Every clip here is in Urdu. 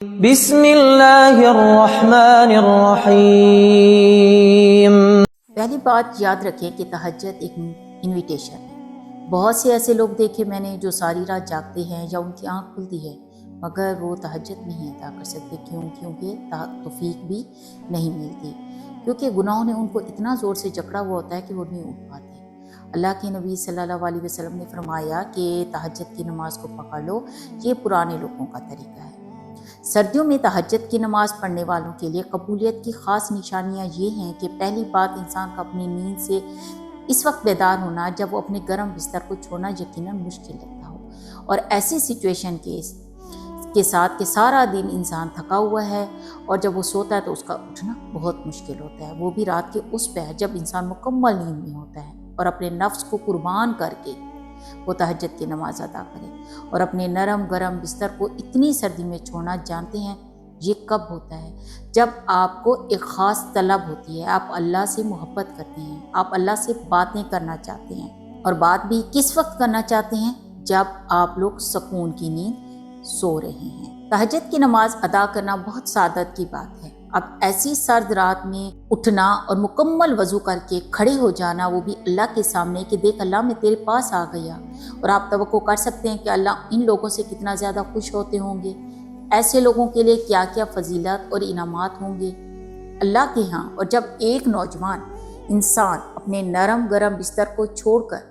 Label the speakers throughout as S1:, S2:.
S1: بسم اللہ الرحمن الرحیم۔
S2: پہلی بات یاد رکھیں کہ تہجد ایک انویٹیشن ہے۔ بہت سے ایسے لوگ دیکھے میں نے جو ساری رات جاگتے ہیں یا ان کی آنکھ کھلتی ہے مگر وہ تہجد نہیں ادا کر سکتے۔ کیونکہ توفیق بھی نہیں ملتی، کیونکہ گناہوں نے ان کو اتنا زور سے جکڑا ہوا ہوتا ہے کہ وہ نہیں اٹھ پاتے۔ اللہ کے نبی صلی اللہ علیہ وسلم نے فرمایا کہ تہجد کی نماز کو پکڑ لو، یہ پرانے لوگوں کا طریقہ ہے۔ سردیوں میں تہجد کی نماز پڑھنے والوں کے لیے قبولیت کی خاص نشانیاں یہ ہیں کہ پہلی بات، انسان کا اپنی نیند سے اس وقت بیدار ہونا جب وہ اپنے گرم بستر کو چھوڑنا یقیناً مشکل لگتا ہو، اور ایسی سچویشن کے ساتھ کہ سارا دن انسان تھکا ہوا ہے اور جب وہ سوتا ہے تو اس کا اٹھنا بہت مشکل ہوتا ہے، وہ بھی رات کے اس پہر جب انسان مکمل نیند میں ہوتا ہے اور اپنے نفس کو قربان کر کے وہ تہجد کی نماز ادا کرے اور اپنے نرم گرم بستر کو اتنی سردی میں چھوڑنا۔ جانتے ہیں یہ کب ہوتا ہے؟ جب آپ کو ایک خاص طلب ہوتی ہے، آپ اللہ سے محبت کرتے ہیں، آپ اللہ سے باتیں کرنا چاہتے ہیں، اور بات بھی کس وقت کرنا چاہتے ہیں؟ جب آپ لوگ سکون کی نیند سو رہے ہیں۔ تہجد کی نماز ادا کرنا بہت سعادت کی بات ہے۔ اب ایسی سرد رات میں اٹھنا اور مکمل وضو کر کے کھڑے ہو جانا، وہ بھی اللہ کے سامنے کہ دیکھ اللہ میں تیرے پاس آ گیا، اور آپ توقع کر سکتے ہیں کہ اللہ ان لوگوں سے کتنا زیادہ خوش ہوتے ہوں گے، ایسے لوگوں کے لیے کیا کیا فضیلت اور انعامات ہوں گے اللہ کے ہاں۔ اور جب ایک نوجوان انسان اپنے نرم گرم بستر کو چھوڑ کر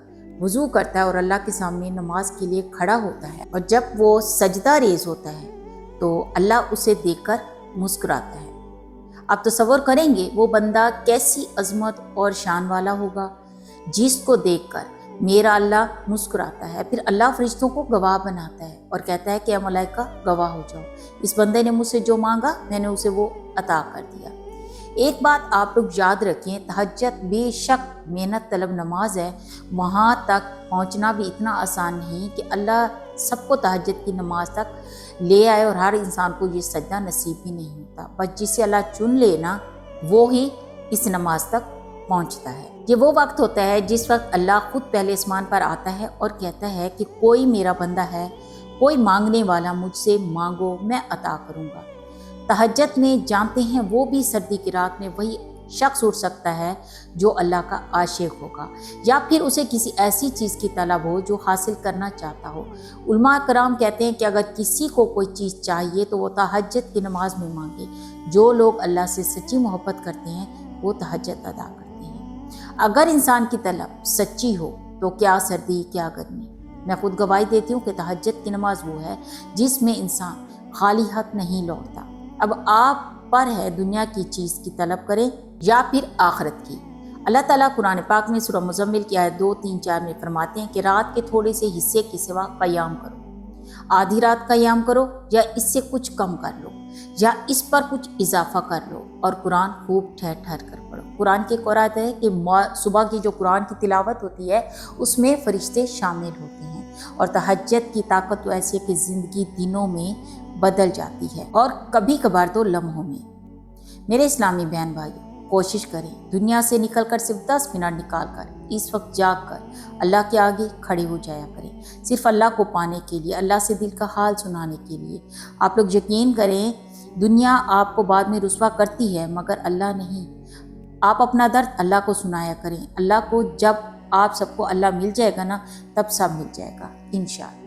S2: وضو کرتا ہے اور اللہ کے سامنے نماز کے لیے کھڑا ہوتا ہے، اور جب وہ سجدہ ریز ہوتا ہے تو اللہ اسے دیکھ کر مسکراتا ہے۔ آپ تصور کریں گے وہ بندہ کیسی عظمت اور شان والا ہوگا جس کو دیکھ کر میرا اللہ مسکراتا ہے۔ پھر اللہ فرشتوں کو گواہ بناتا ہے اور کہتا ہے کہ اے ملائکہ گواہ ہو جاؤ، اس بندے نے مجھ سے جو مانگا میں نے اسے وہ عطا کر دیا۔ ایک بات آپ لوگ یاد رکھیں، تہجد بے شک محنت طلب نماز ہے، وہاں تک پہنچنا بھی اتنا آسان نہیں کہ اللہ سب کو تہجد کی نماز تک لے آئے، اور ہر انسان کو یہ سجدہ نصیب بھی نہیں ہوتا، بس جسے اللہ چن لے نا وہ ہی اس نماز تک پہنچتا ہے۔ یہ وہ وقت ہوتا ہے جس وقت اللہ خود پہلے آسمان پر آتا ہے اور کہتا ہے کہ کوئی میرا بندہ ہے، کوئی مانگنے والا، مجھ سے مانگو میں عطا کروں گا۔ تہجد میں جانتے ہیں وہ بھی سردی کی رات میں وہی شخص اٹھ سکتا ہے جو اللہ کا عاشق ہوگا، یا پھر اسے کسی ایسی چیز کی طلب ہو جو حاصل کرنا چاہتا ہو۔ علماء کرام کہتے ہیں کہ اگر کسی کو کوئی چیز چاہیے تو وہ تہجد کی نماز میں مانگے۔ جو لوگ اللہ سے سچی محبت کرتے ہیں وہ تہجد ادا کرتے ہیں۔ اگر انسان کی طلب سچی ہو تو کیا سردی کیا گرمی، میں خود گواہی دیتی ہوں کہ تہجد کی نماز وہ ہے جس میں انسان خالی ہاتھ نہیں لوٹتا۔ اب آپ پر ہے دنیا کی چیز کی طلب کریں یا پھر آخرت کی۔ اللہ تعالیٰ قرآن پاک میں سورہ مزمل کی آیت 2، 3، 4 میں فرماتے ہیں کہ رات کے تھوڑے سے حصے کے سوا قیام کرو، آدھی رات قیام کرو یا اس سے کچھ کم کر لو یا اس پر کچھ اضافہ کر لو، اور قرآن خوب ٹھہر ٹھہر کر پڑھو۔ قرآن کی قرآن ہے کہ صبح کی جو قرآن کی تلاوت ہوتی ہے اس میں فرشتے شامل ہوتے ہیں، اور تہجد کی طاقت تو ایسی ہے کہ زندگی دنوں میں بدل جاتی ہے اور کبھی کبھار تو لمحوں میں۔ میرے اسلامی بہن بھائیوں، کوشش کریں دنیا سے نکل کر صرف 10 منٹ نکال کر اس وقت جاگ کر اللہ کے آگے کھڑے ہو جایا کریں، صرف اللہ کو پانے کے لیے، اللہ سے دل کا حال سنانے کے لیے۔ آپ لوگ یقین کریں دنیا آپ کو بعد میں رسوا کرتی ہے مگر اللہ نہیں۔ آپ اپنا درد اللہ کو سنایا کریں، اللہ کو جب آپ سب کو اللہ مل جائے گا نا تب سب مل جائے گا انشاءاللہ۔